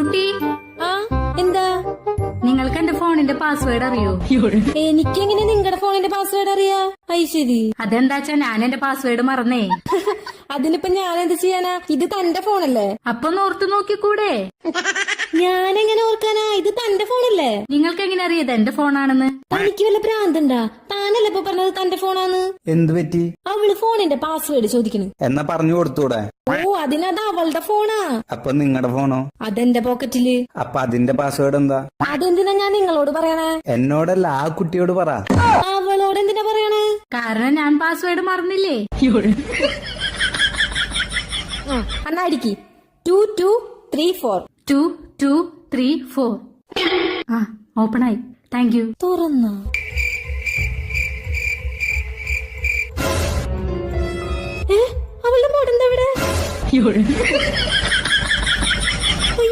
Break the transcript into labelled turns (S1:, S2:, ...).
S1: കുട്ടി.
S2: ആ എന്താ?
S1: നിങ്ങൾക്ക് എന്റെ ഫോണിന്റെ പാസ്വേഡ് അറിയോ?
S2: എനിക്കെങ്ങനെ നിങ്ങളുടെ ഫോണിന്റെ പാസ്വേഡ് അറിയാ? ശരി.
S1: അതെന്താച്ചാ ഞാൻ എന്റെ പാസ്വേഡ് മറന്നേ.
S2: അതിനിപ്പോ ഞാൻ എന്ത് ചെയ്യാനാ? ഇത് തന്റെ ഫോണല്ലേ?
S1: അപ്പൊ ഓർത്തു നോക്കിക്കൂടെ?
S2: ഞാനെങ്ങനെ ഓർക്കാനാ? ഇത് തന്റെ ഫോണല്ലേ?
S1: നിങ്ങൾക്ക് എങ്ങനെ അറിയത് എന്റെ ഫോണാണെന്ന്?
S2: തനിക്ക് വല്ല ഭ്രാന്തണ്ടാ? താനല്ലേ ഇപ്പൊ പറഞ്ഞത് തന്റെ ഫോണാന്ന്?
S3: എന്ത് പറ്റി?
S2: അവള് ഫോണിന്റെ പാസ്വേഡ് ചോദിക്കണു.
S3: എന്നാ പറഞ്ഞു കൊടുത്തൂടെ?
S2: ഓ, അതിനത് അവളുടെ ഫോണാ.
S3: അപ്പൊ നിങ്ങളുടെ ഫോണോ?
S2: അതെന്റെ പോക്കറ്റില്.
S3: അപ്പൊ അതിന്റെ പാസ്വേഡ് എന്താ?
S2: അതെന്തിനാ ഞാൻ നിങ്ങളോട് പറയണേ?
S3: എന്നോടല്ല, ആ കുട്ടിയോട് പറ.
S2: അവളോട് എന്തിനാ പറയണേ?
S1: കാരണം ഞാൻ പാസ്വേഡ് മറന്നില്ലേ.
S2: എന്നാ അടിക്ക്. 2234
S1: 2234. ആ, ഓപ്പണായി. Thank you.
S2: തുറന്ന അവളുടെ മോഡെന്താ ഇവിടെ?